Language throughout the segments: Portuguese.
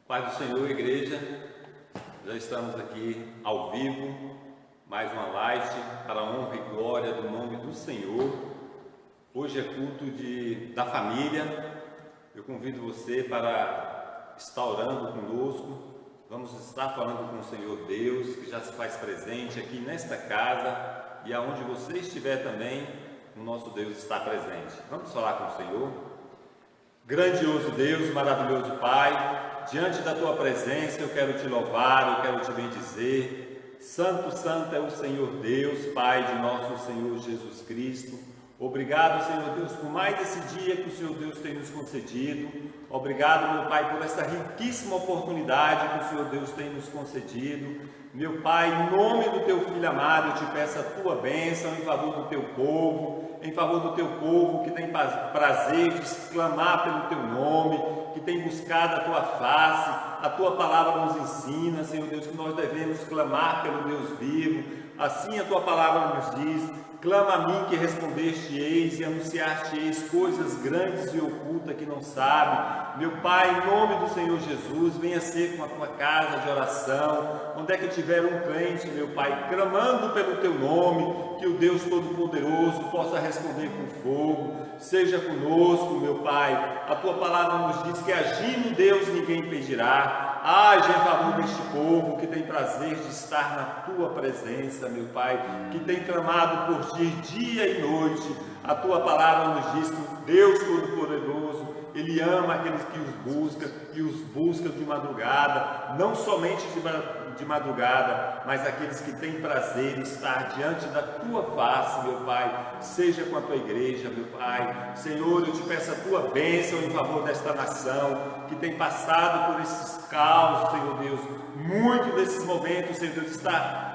Paz do Senhor, igreja, já estamos aqui ao vivo, mais uma live para a honra e glória do nome do Senhor. Hoje é culto da família. Eu convido você para estar orando conosco. Vamos estar falando com o Senhor Deus, que já se faz presente aqui nesta casa e aonde você estiver também, o nosso Deus está presente. Vamos falar com o Senhor. Grandioso Deus, maravilhoso Pai, diante da Tua presença eu quero Te louvar, eu quero Te bendizer. Santo, santo é o Senhor Deus, Pai de nosso Senhor Jesus Cristo. Obrigado, Senhor Deus, por mais esse dia que o Senhor Deus tem nos concedido. Obrigado, meu Pai, por essa riquíssima oportunidade que o Senhor Deus tem nos concedido. Meu Pai, em nome do Teu Filho amado, eu Te peço a Tua bênção em favor do Teu povo, que tem prazer de clamar pelo Teu nome, que tem buscado a Tua face. A Tua palavra nos ensina, Senhor Deus, que nós devemos clamar pelo Deus vivo. Assim a Tua palavra nos diz: clama a mim que respondeste-eis e anunciaste-eis coisas grandes e ocultas que não sabe. Meu Pai, em nome do Senhor Jesus, venha ser com a Tua casa de oração, onde é que tiver um crente, meu Pai, clamando pelo Teu nome, que o Deus Todo-Poderoso possa responder com fogo. Seja conosco, meu Pai. A Tua palavra nos diz que agindo Deus ninguém impedirá. Age em favor deste povo que tem prazer de estar na Tua presença, meu Pai, que tem clamado por Ti dia e noite. A Tua palavra nos diz que o Deus Todo-Poderoso, Ele ama aqueles que os buscam e os buscam de madrugada, não somente de madrugada, mas aqueles que têm prazer em estar diante da Tua face, meu Pai. Seja com a Tua igreja, meu Pai. Senhor, eu Te peço a Tua bênção em favor desta nação, que tem passado por esses caos, Senhor Deus. Muitos desses momentos, Senhor Deus,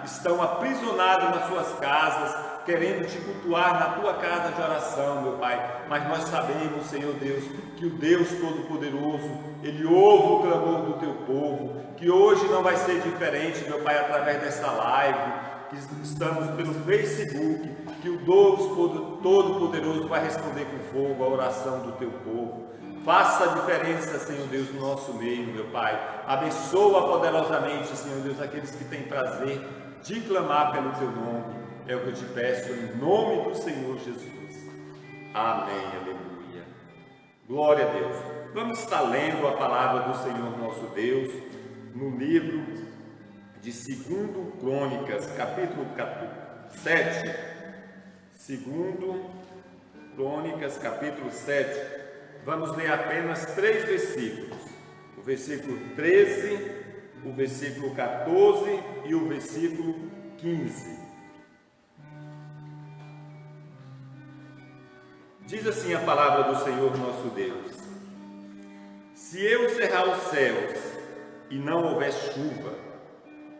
estão aprisionados nas suas casas, querendo Te cultuar na Tua casa de oração, meu Pai. Mas nós sabemos, Senhor Deus, que o Deus Todo-Poderoso, Ele ouve o clamor do Teu povo, que hoje não vai ser diferente, meu Pai, através dessa live, que estamos pelo Facebook, que o Deus Todo-Poderoso vai responder com fogo a oração do Teu povo. Faça a diferença, Senhor Deus, no nosso meio, meu Pai. Abençoa poderosamente, Senhor Deus, aqueles que têm prazer de clamar pelo Teu nome. É o que eu Te peço em nome do Senhor Jesus. Amém, aleluia. Glória a Deus. Vamos estar lendo a palavra do Senhor nosso Deus no livro de 2 Crônicas, capítulo 7. 2 Crônicas, capítulo 7. Vamos ler apenas 3 versículos. O versículo 13, o versículo 14 e o versículo 15. Diz assim a palavra do Senhor nosso Deus: se eu cerrar os céus e não houver chuva,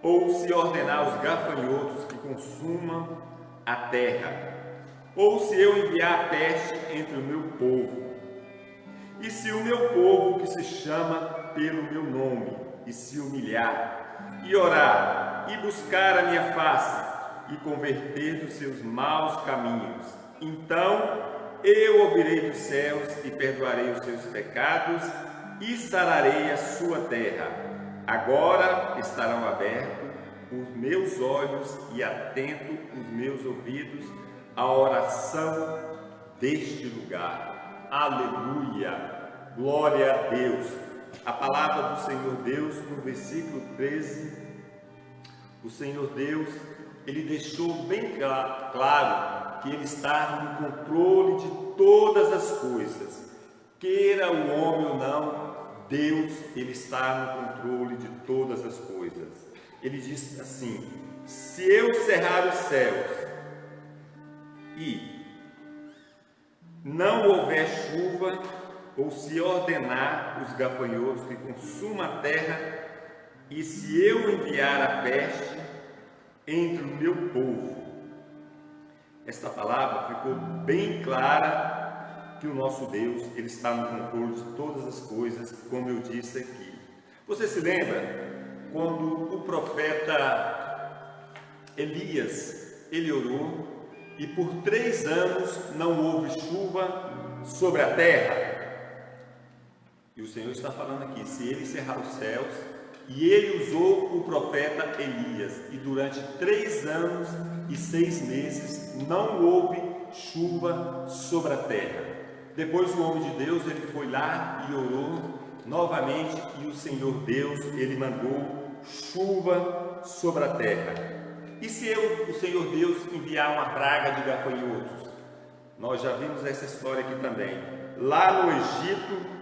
ou se ordenar os gafanhotos que consumam a terra, ou se eu enviar a peste entre o meu povo, e se o meu povo que se chama pelo meu nome, e se humilhar, e orar, e buscar a minha face, e converter dos seus maus caminhos, então eu ouvirei dos céus e perdoarei os seus pecados e sararei a sua terra. Agora estarão abertos os meus olhos e atentos os meus ouvidos à oração deste lugar. Aleluia! Glória a Deus! A palavra do Senhor Deus, no versículo 13, o Senhor Deus, Ele deixou bem claro que Ele está no controle de todas as coisas. Queira o homem ou não, Deus, Ele está no controle de todas as coisas. Ele diz assim: se eu cerrar os céus e não houver chuva, ou se ordenar os gafanhotos que consumam a terra, e se eu enviar a peste entre o meu povo. Esta palavra ficou bem clara que o nosso Deus, Ele está no controle de todas as coisas, como eu disse aqui. Você se lembra quando o profeta Elias, ele orou e por 3 anos não houve chuva sobre a terra? E o Senhor está falando aqui, se ele cerrar os céus, e ele usou o profeta Elias, e durante 3 anos e 6 meses não houve chuva sobre a terra. Depois o homem de Deus, ele foi lá e orou novamente, e o Senhor Deus, ele mandou chuva sobre a terra. E se o Senhor Deus enviar uma praga de gafanhotos? Nós já vimos essa história aqui também. Lá no Egito,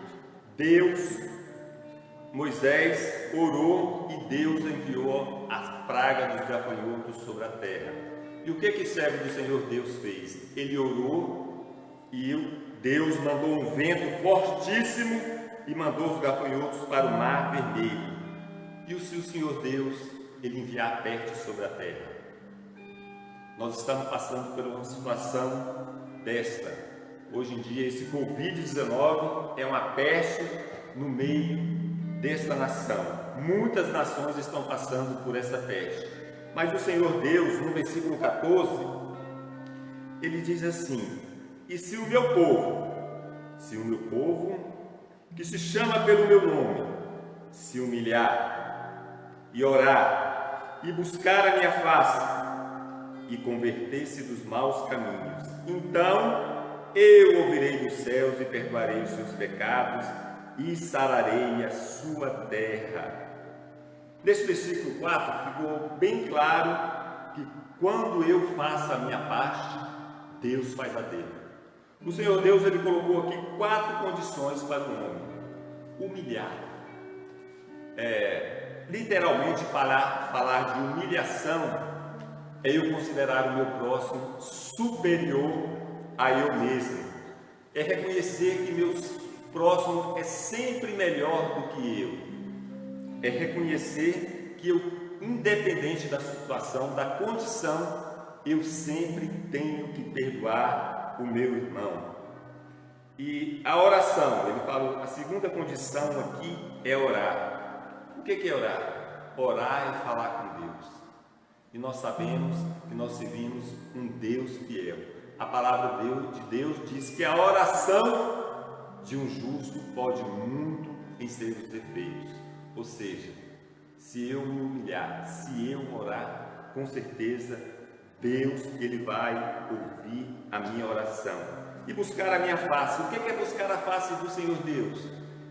Moisés orou e Deus enviou a praga dos gafanhotos sobre a terra. E o que o servo do Senhor Deus fez? Ele orou e Deus mandou um vento fortíssimo e mandou os gafanhotos para o mar vermelho. E se o Senhor Deus, ele enviar a peste sobre a terra? Nós estamos passando por uma situação desta. Hoje em dia, esse Covid-19 é uma peste no meio desta nação. Muitas nações estão passando por essa peste. Mas o Senhor Deus, no versículo 14, ele diz assim: e se o meu povo, que se chama pelo meu nome, se humilhar e orar e buscar a minha face e converter-se dos maus caminhos, então eu ouvirei dos céus e perdoarei os seus pecados e sararei a sua terra. Neste versículo 4 ficou bem claro que quando eu faço a minha parte, Deus faz a dele. O Senhor Deus, ele colocou aqui 4 condições para o homem: humilhar. Literalmente, falar de humilhação é eu considerar o meu próximo superior a eu mesmo. É reconhecer que meu próximo é sempre melhor do que eu. É reconhecer que eu, independente da situação, da condição, eu sempre tenho que perdoar o meu irmão. E a oração, ele falou, a segunda condição aqui é orar. O que é orar? Orar é falar com Deus. E nós sabemos que nós servimos um Deus fiel. A palavra de Deus diz que a oração de um justo pode muito em seus efeitos. Ou seja, se eu me humilhar, se eu orar, com certeza Deus, ele vai ouvir a minha oração. E buscar a minha face. O que é buscar a face do Senhor Deus?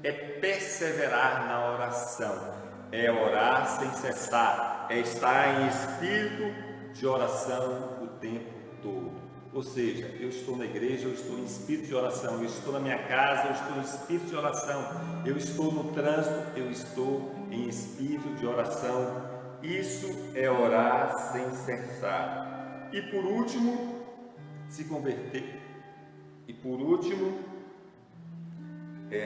É perseverar na oração, é orar sem cessar, é estar em espírito de oração o tempo todo. Ou seja, eu estou na igreja, eu estou em espírito de oração, eu estou na minha casa, eu estou em espírito de oração, eu estou no trânsito, eu estou em espírito de oração. Isso é orar sem cessar. E por último, se converter.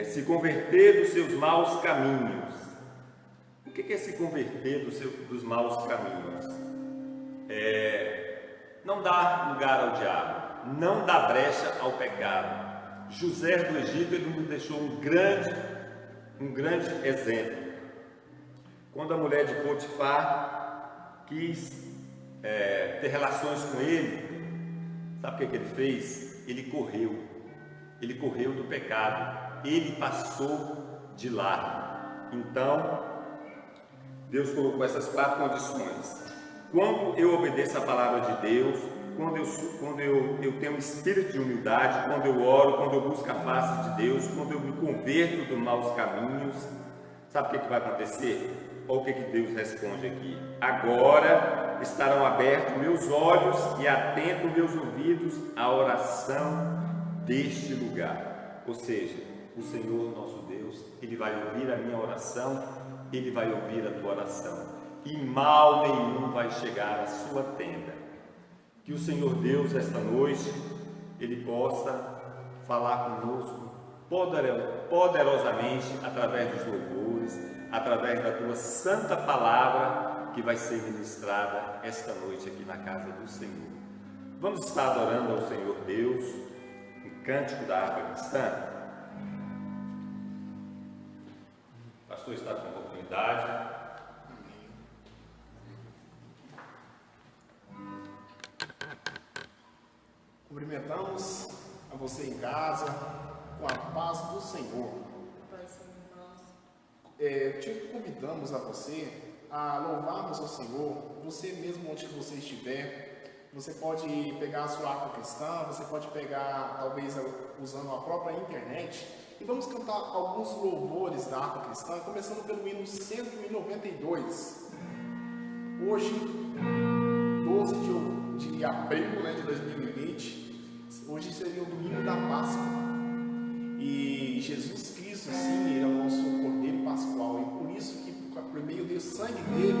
Se converter dos seus maus caminhos. O que é se converter dos maus caminhos? Não dar lugar ao diabo, não dar brecha ao pecado. José do Egito, ele nos deixou um grande exemplo. Quando a mulher de Potifar quis ter relações com ele, sabe o que ele fez? Ele correu do pecado, ele passou de lá. Então, Deus colocou essas 4 condições. Quando eu obedeço a palavra de Deus, quando eu tenho um espírito de humildade, quando eu oro, quando eu busco a face de Deus, quando eu me converto dos maus caminhos, sabe o que vai acontecer? Olha o que Deus responde aqui: agora estarão abertos meus olhos e atentos meus ouvidos à oração deste lugar. Ou seja, o Senhor nosso Deus, ele vai ouvir a minha oração, ele vai ouvir a tua oração, e mal nenhum vai chegar à sua tenda. Que o Senhor Deus, esta noite, ele possa falar conosco poderosamente através dos louvores, através da tua santa palavra que vai ser ministrada esta noite aqui na casa do Senhor. Vamos estar adorando ao Senhor Deus em cântico da harpa cristã. O pastor está com oportunidade. Cumprimentamos a você em casa com a paz do Senhor. te convidamos a você a louvarmos ao Senhor, você mesmo onde você estiver. Você pode pegar a sua harpa cristã, você pode pegar, talvez usando a própria internet, e vamos cantar alguns louvores da harpa cristã, começando pelo hino 192. Hoje, 12 de abril, de 2020, hoje seria o domingo da Páscoa. E Jesus Cristo, sim, Ele é o nosso Cordeiro Pascual. E por isso que, por meio do sangue dele,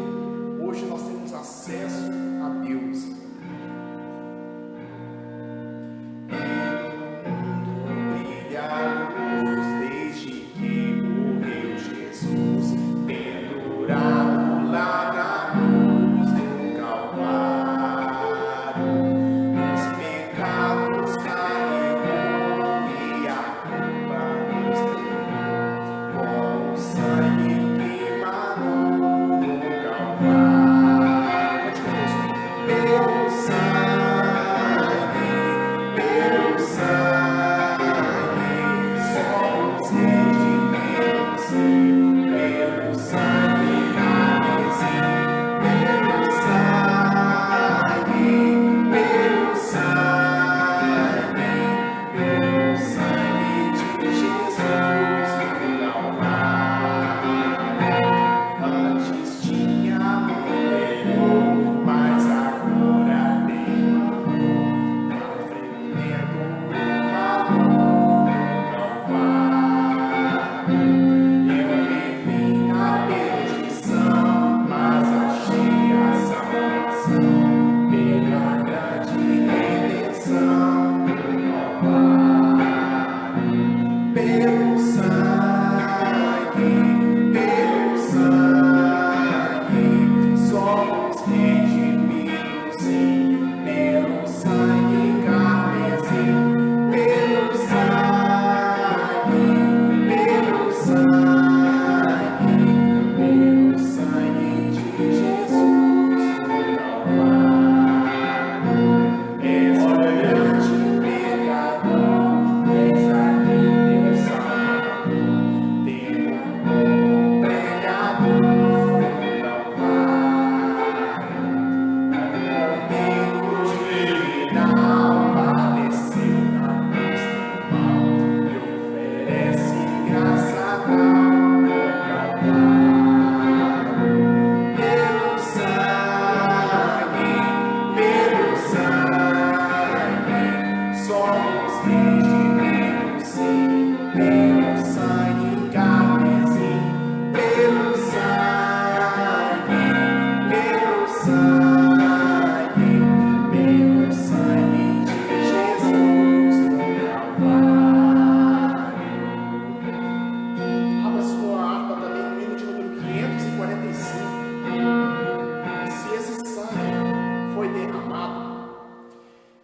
hoje nós temos acesso a Deus.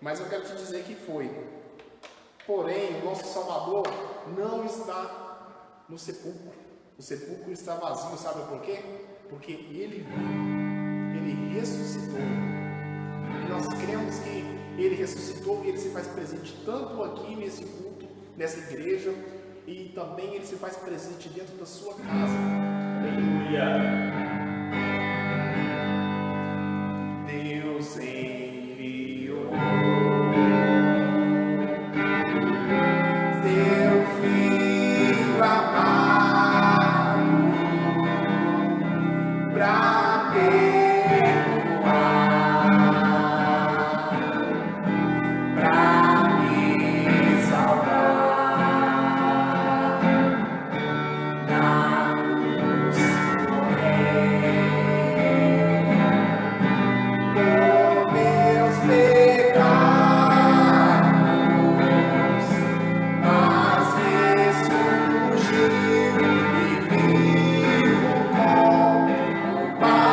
Mas eu quero te dizer que foi. Porém, o nosso Salvador não está no sepulcro. O sepulcro está vazio, sabe por quê? Porque Ele vive, Ele ressuscitou. E nós cremos que Ele ressuscitou e Ele se faz presente tanto aqui nesse culto, nessa igreja, e também Ele se faz presente dentro da sua casa. Aleluia! Deus enviou Seu Filho amado pra perdoar, pra me salvar, na cruz morrer por meus pecados, mas ressurgiu e vivo com o Pai.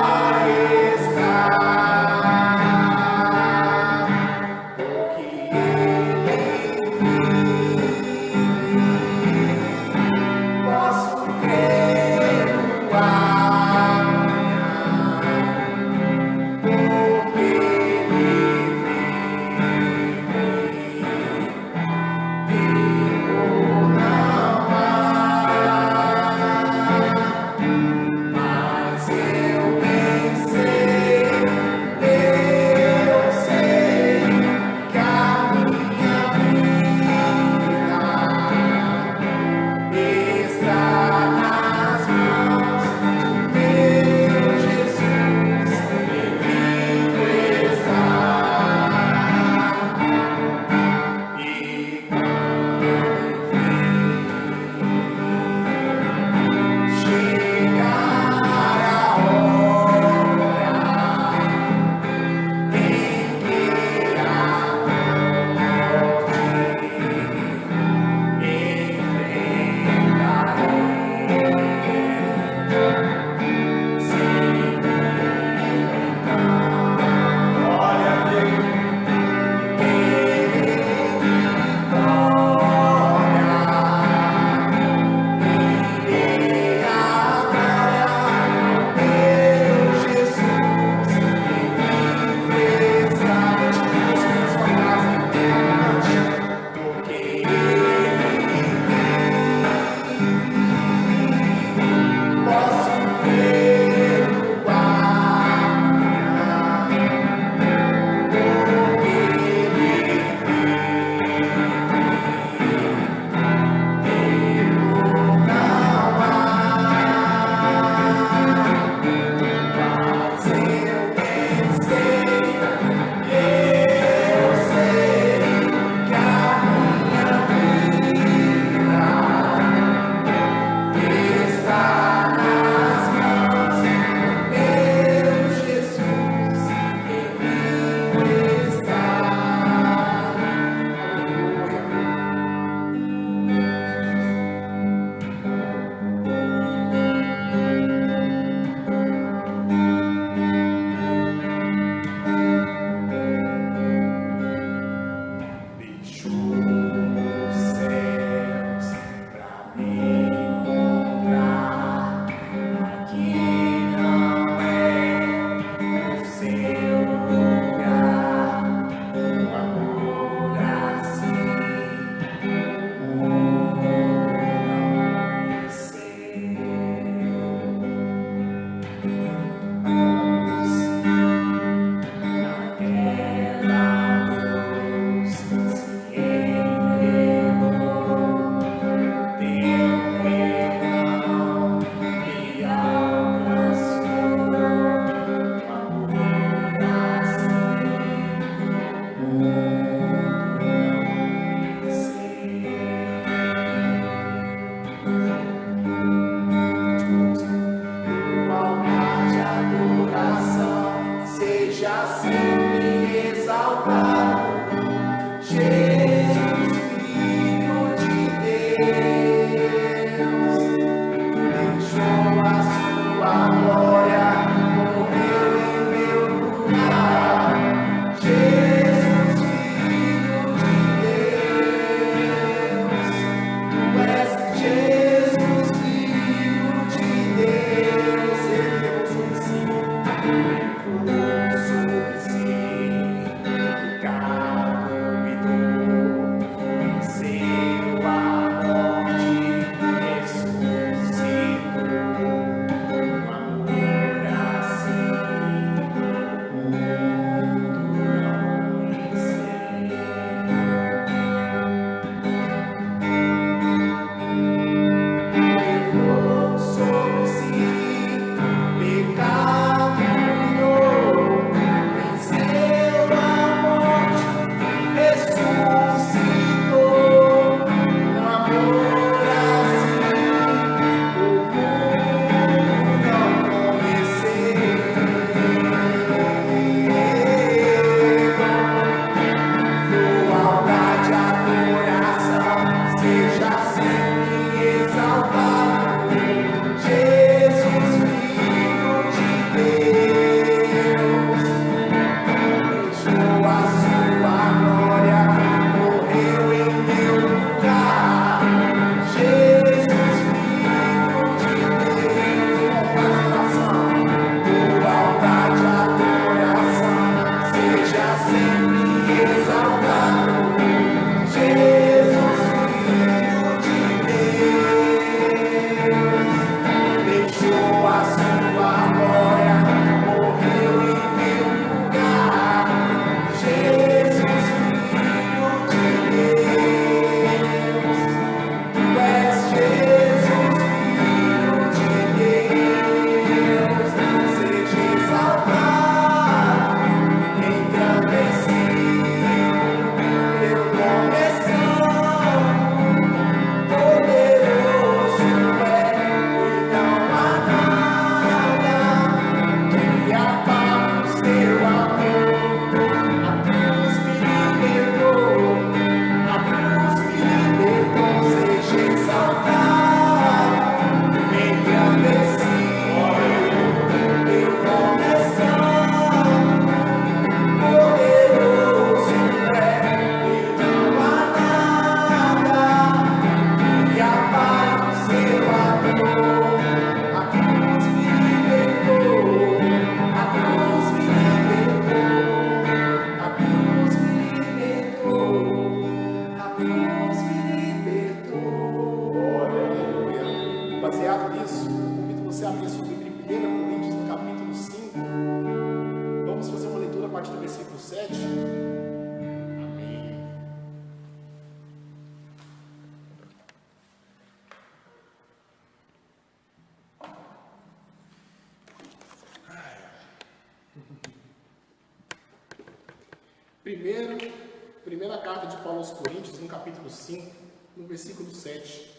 Primeira carta de Paulo aos Coríntios, no capítulo 5, no versículo 7.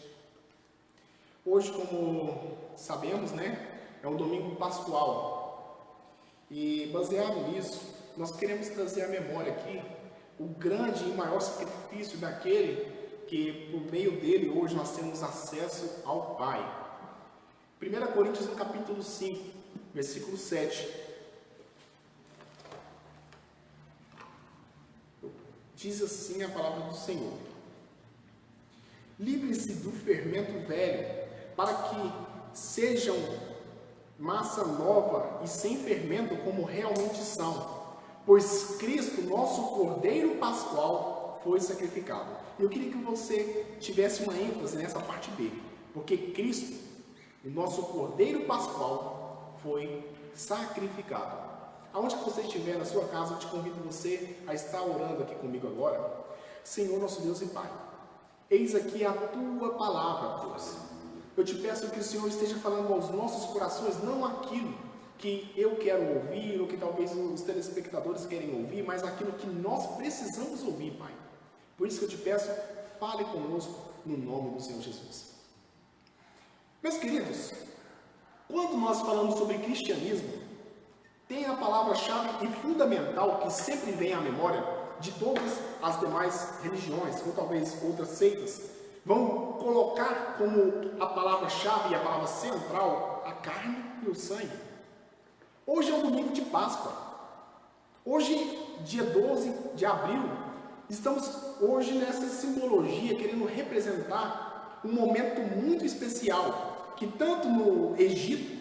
Hoje, como sabemos, é um domingo pascual. E baseado nisso, nós queremos trazer à memória aqui o grande e maior sacrifício daquele que, por meio dele, hoje nós temos acesso ao Pai. 1 Coríntios, no capítulo 5, versículo 7. Diz assim a palavra do Senhor: livre-se do fermento velho, para que sejam massa nova e sem fermento, como realmente são, pois Cristo, nosso Cordeiro Pascual, foi sacrificado. Eu queria que você tivesse uma ênfase nessa parte B, porque Cristo, o nosso Cordeiro Pascual, foi sacrificado. Aonde que você estiver na sua casa, eu te convido você a estar orando aqui comigo agora. Senhor, nosso Deus e Pai, eis aqui a Tua palavra, Deus. Eu te peço que o Senhor esteja falando aos nossos corações, não aquilo que eu quero ouvir, ou que talvez os telespectadores querem ouvir, mas aquilo que nós precisamos ouvir, Pai. Por isso que eu te peço, fale conosco no nome do Senhor Jesus. Meus queridos, quando nós falamos sobre cristianismo, tem a palavra-chave e fundamental que sempre vem à memória, de todas as demais religiões, ou talvez outras seitas, vão colocar como a palavra-chave e a palavra central a carne e o sangue. Hoje é o domingo de Páscoa. Hoje, dia 12 de abril, estamos hoje nessa simbologia querendo representar um momento muito especial, que tanto no Egito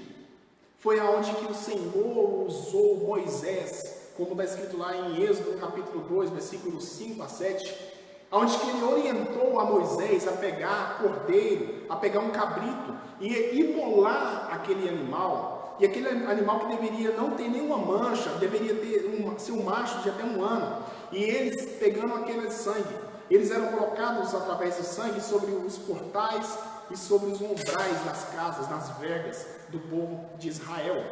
foi aonde que o Senhor usou Moisés, como está escrito lá em Êxodo, capítulo 2, versículos 5 a 7, onde que ele orientou a Moisés a pegar cordeiro, a pegar um cabrito e imolar aquele animal. E aquele animal que deveria não ter nenhuma mancha, deveria ser um macho de até 1 ano. E eles, pegando aquele sangue, eles eram colocados através do sangue sobre os portais e sobre os umbrais das casas, nas vergas do povo de Israel.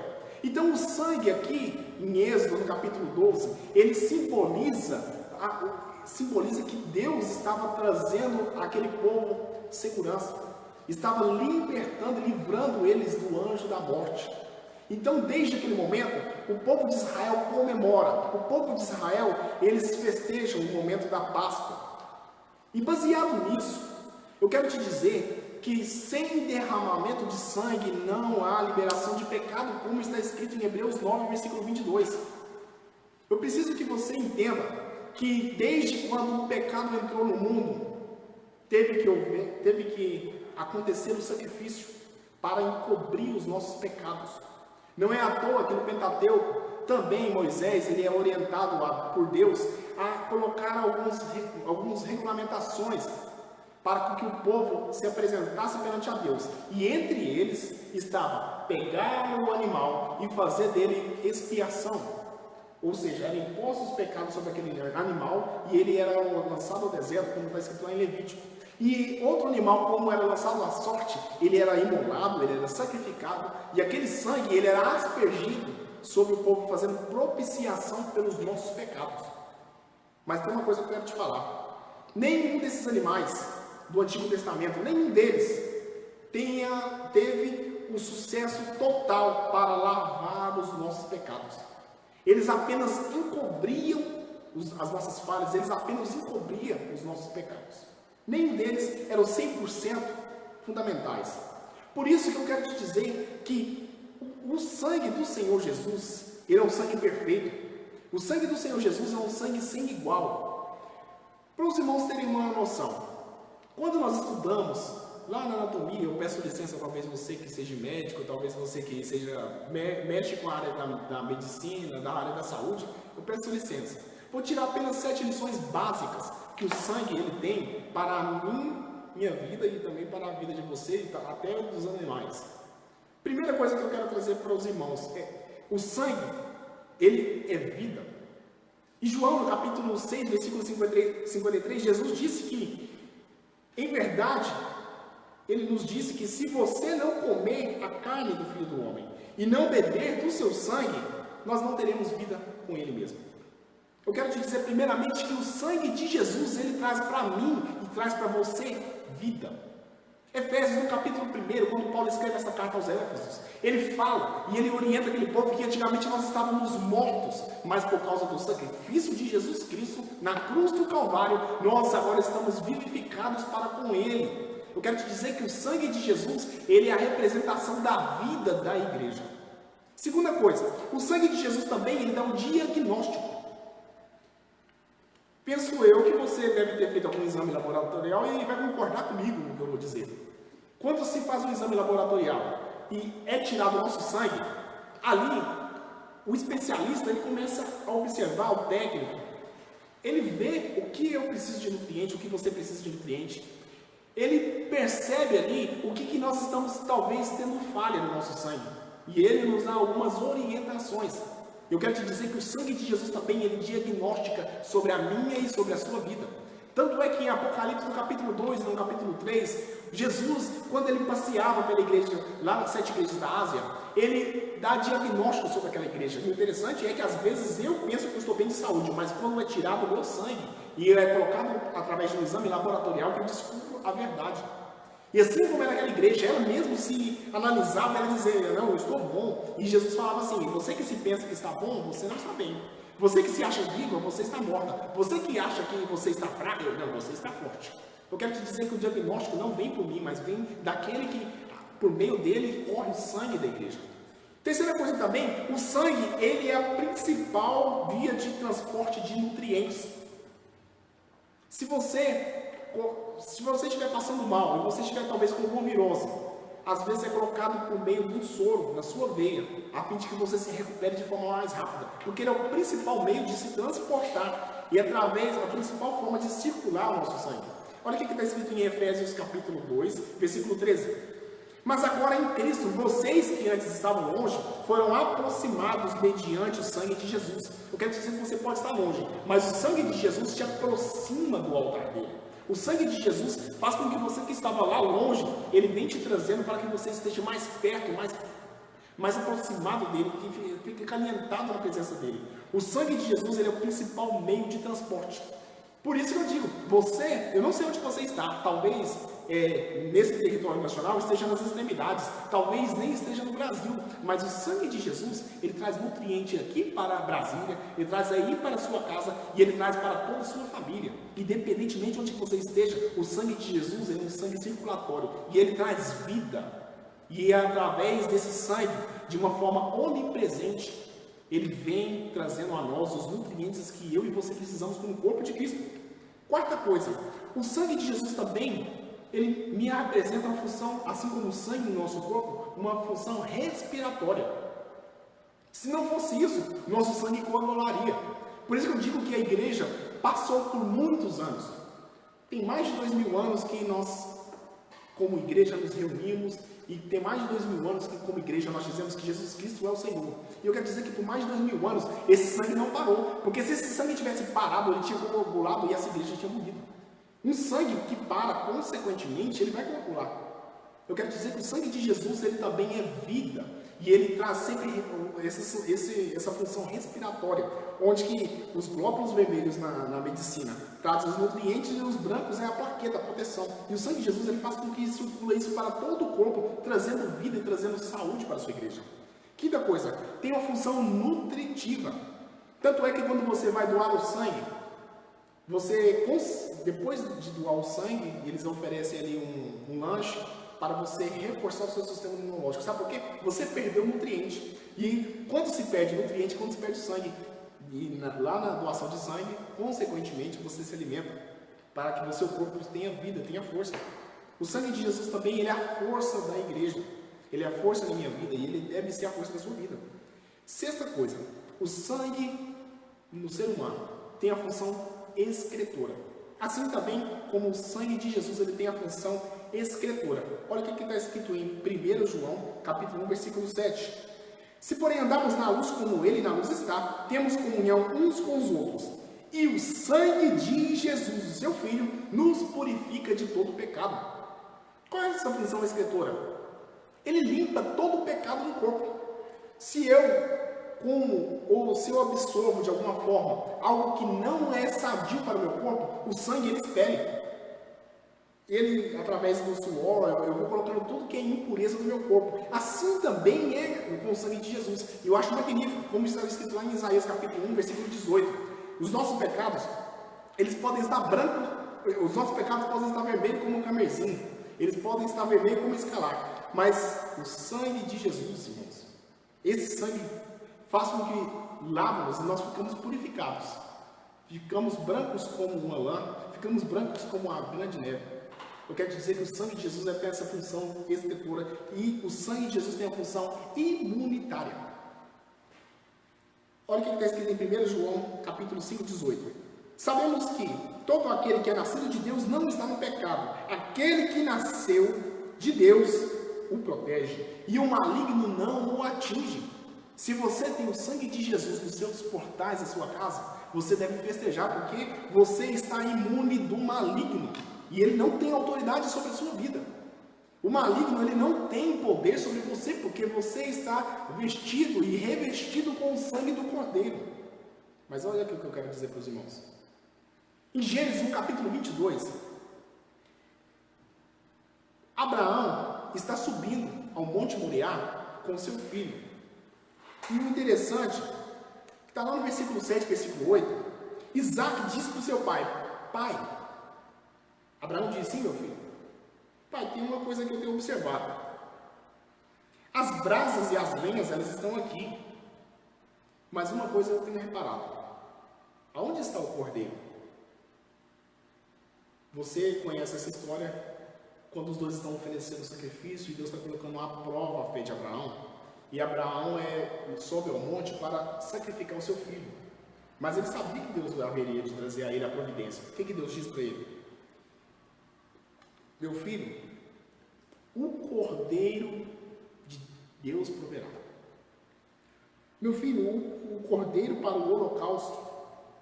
Então o sangue aqui, em Êxodo, no capítulo 12, ele simboliza que Deus estava trazendo àquele povo segurança, estava libertando, livrando eles do anjo da morte. Então, desde aquele momento, o povo de Israel comemora, o povo de Israel, eles festejam o momento da Páscoa. E baseado nisso, eu quero te dizer que sem derramamento de sangue não há liberação de pecado, como está escrito em Hebreus 9, versículo 22. Eu preciso que você entenda que desde quando o pecado entrou no mundo, teve que acontecer o sacrifício para encobrir os nossos pecados. Não é à toa que no Pentateuco, também Moisés, ele é orientado por Deus a colocar algumas regulamentações para que o povo se apresentasse perante a Deus. E entre eles estava pegar o animal e fazer dele expiação. Ou seja, eram impostos os pecados sobre aquele animal e ele era lançado ao deserto, como está escrito lá em Levítico. E outro animal, como era lançado à sorte, ele era imolado, ele era sacrificado, e aquele sangue ele era aspergido sobre o povo, fazendo propiciação pelos nossos pecados. Mas tem uma coisa que eu quero te falar: nenhum desses animais do Antigo Testamento, nenhum deles teve o sucesso total para lavar os nossos pecados. Eles apenas encobriam as nossas falhas, eles apenas encobriam os nossos pecados. Nenhum deles eram 100% fundamentais. Por isso que eu quero te dizer que o sangue do Senhor Jesus, ele é um sangue perfeito. O sangue do Senhor Jesus é um sangue sem igual. Para os irmãos terem uma noção, quando nós estudamos lá na anatomia, eu peço licença, talvez você que seja médico, talvez você que mexe com a área da medicina, da área da saúde, eu peço licença. Vou tirar apenas 7 lições básicas que o sangue ele tem para a minha vida e também para a vida de você e até dos animais. Primeira coisa que eu quero trazer para os irmãos é: o sangue, ele é vida. E João, no capítulo 6, versículo 53, Jesus disse que, em verdade, ele nos disse que se você não comer a carne do Filho do Homem e não beber do seu sangue, nós não teremos vida com ele mesmo. Eu quero te dizer primeiramente que o sangue de Jesus, ele traz para mim e traz para você vida. Efésios, no capítulo 1, quando Paulo escreve essa carta aos Éfesos, ele fala e ele orienta aquele povo que antigamente nós estávamos mortos, mas por causa do sacrifício de Jesus Cristo na cruz do Calvário, nós agora estamos vivificados para com ele. Eu quero te dizer que o sangue de Jesus, ele é a representação da vida da igreja. Segunda coisa, o sangue de Jesus também, ele dá um diagnóstico. Penso eu que você deve ter feito algum exame laboratorial e vai concordar comigo no que eu vou dizer. Quando se faz um exame laboratorial e é tirado o nosso sangue, ali o especialista ele começa a observar o técnico. Ele vê o que eu preciso de nutriente, o que você precisa de nutriente. Ele percebe ali o que nós estamos talvez tendo falha no nosso sangue. E ele nos dá algumas orientações. Eu quero te dizer que o sangue de Jesus também, ele diagnostica sobre a minha e sobre a sua vida. Tanto é que em Apocalipse, no capítulo 2, no capítulo 3, Jesus, quando ele passeava pela igreja, lá nas 7 igrejas da Ásia, ele dá diagnóstico sobre aquela igreja. O interessante é que às vezes eu penso que eu estou bem de saúde, mas quando é tirado o meu sangue e é colocado através de um exame laboratorial, que eu descubro a verdade. E assim como era aquela igreja, ela mesmo se analisava, ela dizia: não, eu estou bom. E Jesus falava assim: você que se pensa que está bom, você não está bem. Você que se acha viva, você está morta. Você que acha que você está fraca, não, você está forte. Eu quero te dizer que o diagnóstico não vem por mim, mas vem daquele que, por meio dele, corre o sangue da igreja. Terceira coisa também, o sangue, ele é a principal via de transporte de nutrientes. Se você estiver passando mal, e você estiver talvez com uma virose, às vezes é colocado por meio de um soro na sua veia, a fim de que você se recupere de forma mais rápida, porque ele é o principal meio de se transportar e através a principal forma de circular o nosso sangue. Olha o que está escrito em Efésios capítulo 2, versículo 13. Mas agora em Cristo, vocês que antes estavam longe, foram aproximados mediante o sangue de Jesus. Eu quero dizer que você pode estar longe, mas o sangue de Jesus te aproxima do altar dele. O sangue de Jesus faz com que você que estava lá longe, ele vem te trazendo para que você esteja mais perto, mais aproximado dele, que fique caminhado na presença dele. O sangue de Jesus, ele é o principal meio de transporte. Por isso que eu digo, eu não sei onde você está, talvez nesse território nacional esteja nas extremidades, talvez nem esteja no Brasil, mas o sangue de Jesus, ele traz nutriente aqui para Brasília, ele traz aí para a sua casa e ele traz para toda a sua família. Independentemente de onde você esteja, o sangue de Jesus é um sangue circulatório e ele traz vida. E é através desse sangue, de uma forma onipresente, ele vem trazendo a nós os nutrientes que eu e você precisamos como corpo de Cristo. Quarta coisa, o sangue de Jesus também, ele me apresenta uma função, assim como o sangue no nosso corpo, uma função respiratória. Se não fosse isso, nosso sangue coagularia. Por isso que eu digo que a igreja passou por muitos anos. Tem mais de 2000 anos que nós, como igreja, nos reunimos, e tem mais de 2000 anos que, como igreja, nós dizemos que Jesus Cristo é o Senhor. E eu quero dizer que por mais de 2000 anos, esse sangue não parou. Porque se esse sangue tivesse parado, ele tinha coagulado e essa igreja tinha morrido. Um sangue que para, consequentemente, ele vai coagular. Eu quero dizer que o sangue de Jesus, ele também é vida. E ele traz sempre essa função respiratória, onde que os glóbulos vermelhos na medicina trazem os nutrientes e os brancos é a plaqueta, a proteção. E o sangue de Jesus, ele faz com que circule isso para todo o corpo, trazendo vida e trazendo saúde para a sua igreja. Quinta coisa, tem uma função nutritiva. Tanto é que quando você vai doar o sangue, depois de doar o sangue, eles oferecem ali um lanche para você reforçar o seu sistema imunológico. Sabe por quê? Você perdeu nutriente. E quando se perde nutriente, quando se perde sangue, e lá na doação de sangue, consequentemente, você se alimenta para que o seu corpo tenha vida, tenha força. O sangue de Jesus também, ele é a força da igreja. Ele é a força da minha vida e ele deve ser a força da sua vida. Sexta coisa, o sangue no ser humano tem a função excretora. Assim também como o sangue de Jesus, ele tem a função excretora. Olha o que está escrito em 1 João, capítulo 1, versículo 7. Se porém andarmos na luz como ele na luz está, temos comunhão uns com os outros. E o sangue de Jesus, o seu Filho, nos purifica de todo pecado. Qual é essa função excretora? Ele limpa todo o pecado do corpo. Se eu como ou se eu absorvo de alguma forma algo que não é sadio para o meu corpo, o sangue ele expele. Ele, através do suor, eu vou colocando tudo que é impureza do meu corpo. Assim também é com o sangue de Jesus. E eu acho magnífico, como está escrito lá em Isaías capítulo 1, versículo 18. Os nossos pecados, eles podem estar brancos, os nossos pecados podem estar vermelhos como um carmesim. Eles podem estar vermelhos como escalar. Mas o sangue de Jesus, irmãos, esse sangue faz com que lava-nos e nós ficamos purificados. Ficamos brancos como uma lã, ficamos brancos como a grande neve. Eu quero dizer que o sangue de Jesus tem essa função excretora e o sangue de Jesus tem a função imunitária. Olha o que está escrito em 1 João, capítulo 5, 18. Sabemos que todo aquele que é nascido de Deus não está no pecado. Aquele que nasceu de Deus o protege e o maligno não o atinge. Se você tem o sangue de Jesus nos seus portais da sua casa, você deve festejar porque você está imune do maligno. E ele não tem autoridade sobre a sua vida. O maligno, ele não tem poder sobre você, porque você está vestido e revestido com o sangue do Cordeiro. Mas olha aqui o que eu quero dizer para os irmãos. Em Gênesis, no capítulo 22, Abraão está subindo ao Monte Moriá com seu filho. E o interessante, Está lá no versículo 7, versículo 8. Isaac disse para o seu pai: pai, Abraão disse: sim, meu filho. Pai, tem uma coisa que eu tenho observado. As brasas e as lenhas, elas estão aqui. Mas uma coisa eu tenho reparado. Aonde está o cordeiro? Você conhece essa história? Quando os dois estão oferecendo o sacrifício e Deus está colocando à prova a fé de Abraão. E Abraão sobe ao monte para sacrificar o seu filho. Mas ele sabia que Deus haveria de trazer a ele a providência. O que Deus diz para ele? Meu filho, o cordeiro de Deus proverá. Meu filho, o cordeiro para o holocausto,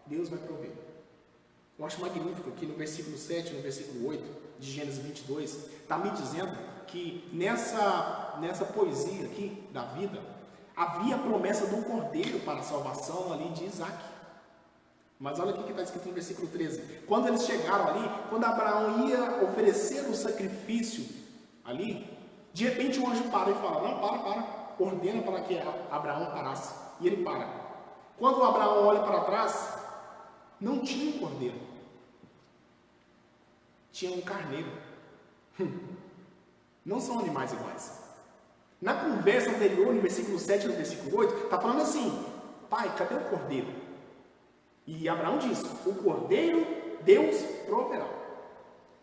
Deus vai prover. Eu acho magnífico que no versículo 7, no versículo 8 de Gênesis 22, está me dizendo que nessa poesia aqui da vida, havia a promessa do cordeiro para a salvação ali de Isaac. Mas olha o que está escrito no versículo 13. Quando eles chegaram ali, quando Abraão ia oferecer o sacrifício ali, de repente o anjo para e fala: não, para, ordena para que Abraão parasse. E ele para. Quando Abraão olha para trás, não tinha um cordeiro, tinha um carneiro. Não são animais iguais. Na conversa anterior, no versículo 7 e no versículo 8, está falando assim: pai, cadê o cordeiro? E Abraão diz: o cordeiro Deus proverá.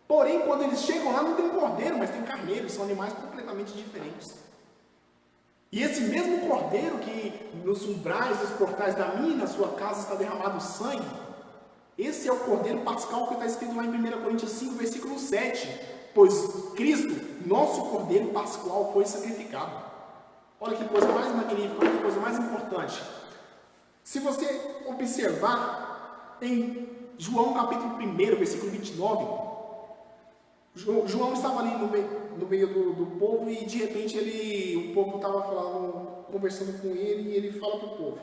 Porém, quando eles chegam lá, não tem cordeiro, mas tem carneiro. São animais completamente diferentes. E esse mesmo cordeiro que nos umbrais, nos portais da minha e na sua casa está derramado sangue, esse é o cordeiro pascal que está escrito lá em 1 Coríntios 5, versículo 7. Pois Cristo, nosso cordeiro pascual, foi sacrificado. Olha que coisa mais magnífica, olha que coisa mais importante. Se você observar em João capítulo 1, versículo 29, João estava ali no meio do povo e de repente o povo estava conversando com ele e ele fala para o povo: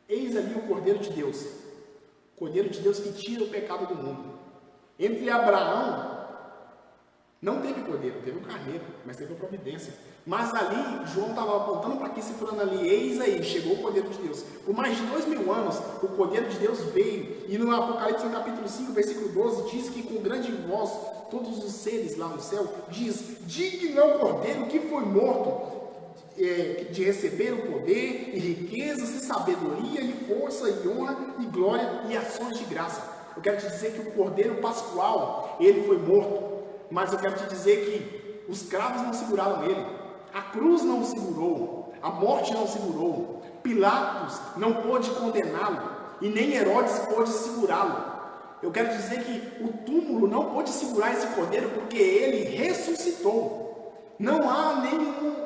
eis ali o Cordeiro de Deus que tira o pecado do mundo. Entre Abraão não teve cordeiro, teve um carneiro, mas teve a providência. Mas ali, João estava apontando para aqui, se falando ali: eis aí, chegou o Cordeiro de Deus. Por mais de 2000 anos, o Cordeiro de Deus veio. E no Apocalipse, no capítulo 5, versículo 12, diz que com grande voz, todos os seres lá no céu, diz: digno é o Cordeiro que foi morto, de receber o poder e riquezas e sabedoria e força e honra e glória e ações de graça. Eu quero te dizer que o Cordeiro Pascual, ele foi morto. Mas eu quero te dizer que os cravos não seguraram ele. A cruz não o segurou. A morte não o segurou. Pilatos não pôde condená-lo. E nem Herodes pôde segurá-lo. Eu quero dizer que o túmulo não pôde segurar esse cordeiro porque ele ressuscitou. Não há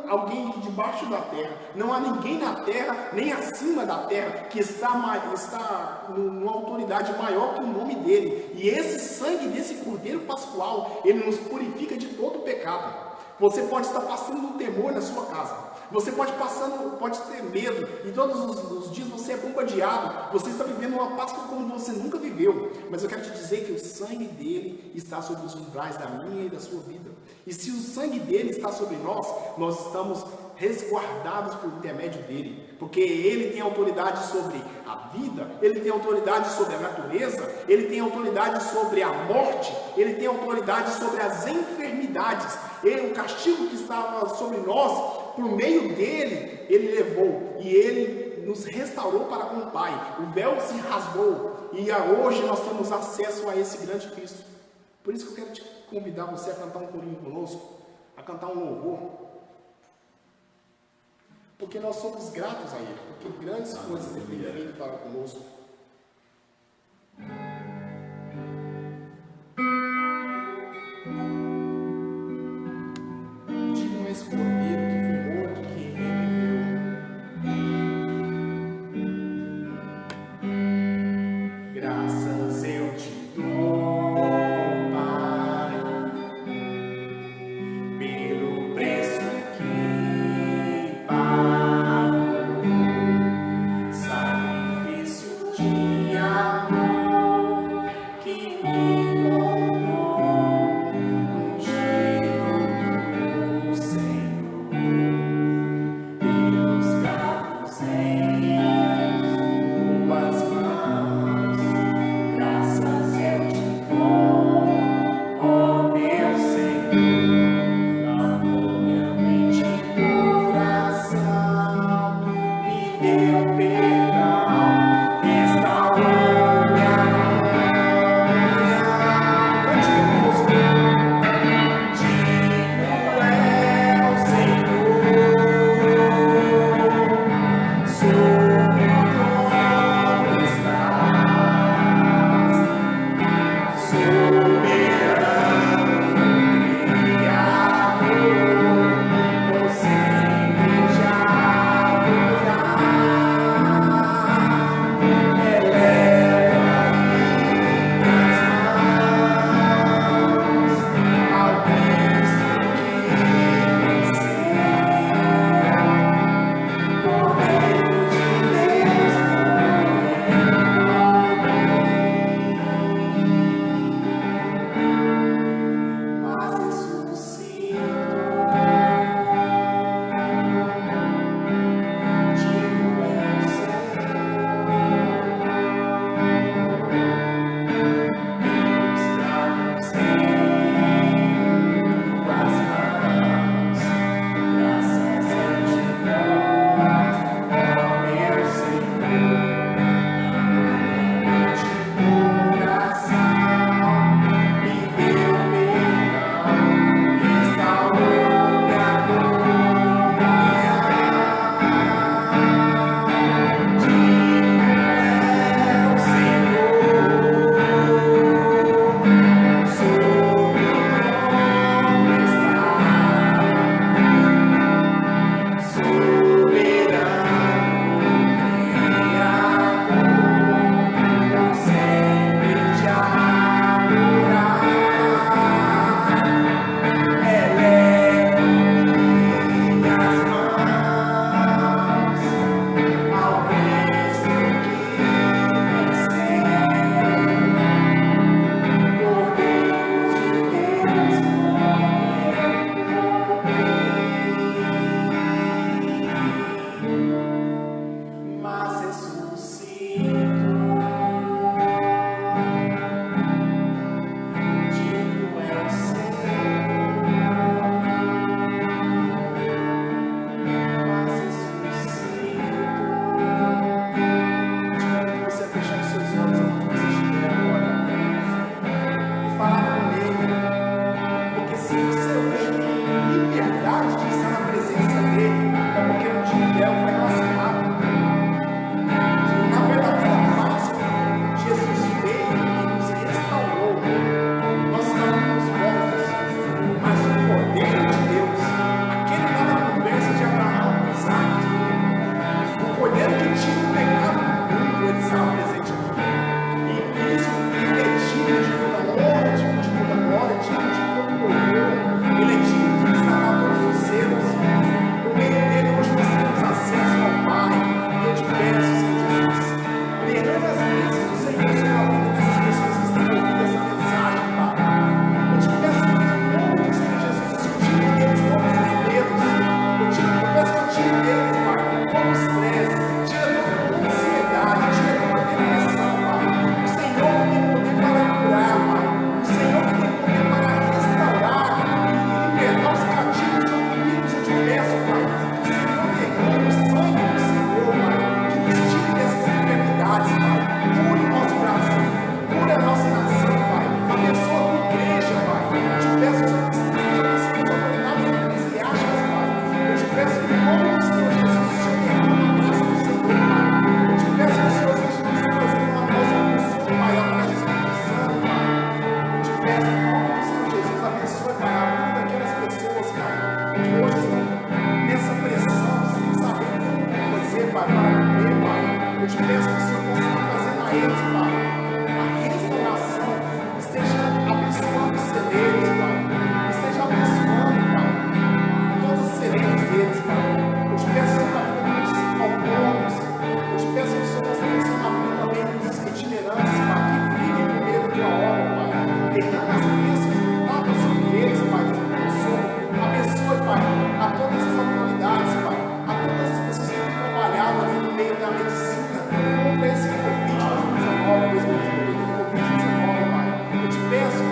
alguém aqui debaixo da terra, não há ninguém na terra, nem acima da terra, que está numa autoridade maior que o nome dele. E esse sangue desse Cordeiro Pascual, ele nos purifica de todo o pecado. Você pode estar passando um temor na sua casa. Você pode ter medo, e todos os dias você é bombardeado, você está vivendo uma Páscoa como você nunca viveu, mas eu quero te dizer que o sangue dele está sobre os umbrais da minha e da sua vida, e se o sangue dele está sobre nós estamos resguardados por intermédio dele, porque ele tem autoridade sobre a vida, ele tem autoridade sobre a natureza, ele tem autoridade sobre a morte, ele tem autoridade sobre as enfermidades. O castigo que estava sobre nós, por meio dele, ele levou e ele nos restaurou para com o Pai. O véu se rasgou e hoje nós temos acesso a esse grande Cristo. Por isso que eu quero te convidar você a cantar um corinho conosco, a cantar um louvor, porque nós somos gratos a Ele, porque grandes coisas Ele tem feito para conosco. Digno é esse cordeiro que foi morto, que reviveu. Graças eu te dou, Pai, pelo preço que pagou, sacrifício te peço que o Senhor possa estar trazendo a eles, Pai, a restauração, esteja abençoando os celeiros, Pai, esteja abençoando, Pai, todos os celeiros deles, Pai. Eu te peço para a vida dos autônomos, eu te peço que o Senhor possa abençoar a vida também dos itinerantes, Pai, que vivem por meio da tua obra, Pai, derrama as bênçãos, toca sobre eles, Pai, abençoe, Pai, a todas as autoridades, Pai, a todas as pessoas que têm trabalhado ali no meio da medicina, contra esse Covid-19, Pai. Eu te peço,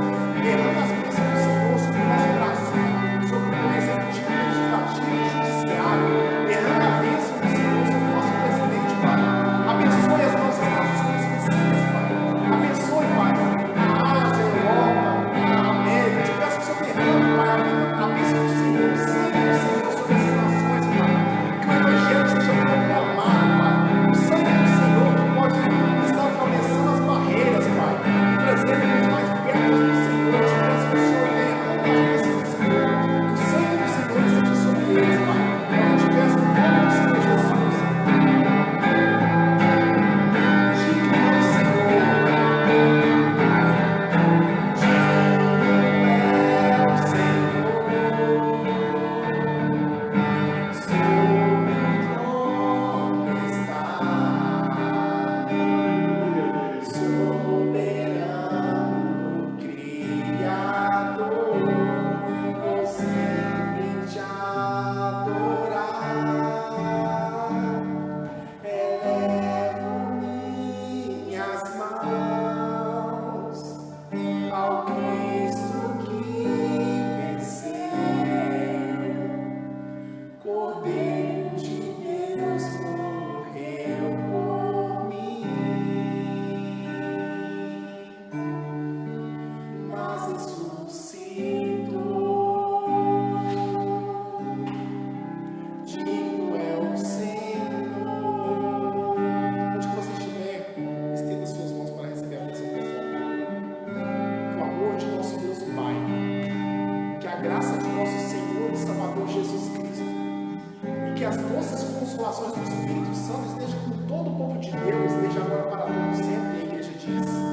derrama as bênçãos do Senhor sobre o nosso Brasil, sobre o executivo, legislativo e judiciário. Derrama a bênção do Senhor sobre o nosso presidente, Pai. Abençoe as nossas nações vizinhas, Pai. Abençoe, Pai, a Ásia, a Europa, a América. Eu te peço que o Senhor derrame, Pai, a bênção do Senhor, o sangue do Senhor sobre essas nações, Pai. Que o Evangelho seja proclamado, Pai. O sangue do Senhor que pode estar atravessando as barreiras, Pai, e trazendo-nos mais perto do Senhor. Eu te peço que o Senhor derrame a bênção do Senhor. Que o sangue do Senhor seja sobre eles, Pai. Eu te peço em nome do Senhor Jesus. Consolações do Espírito Santo esteja com todo o povo de Deus, desde agora para todo sempre. E a igreja diz.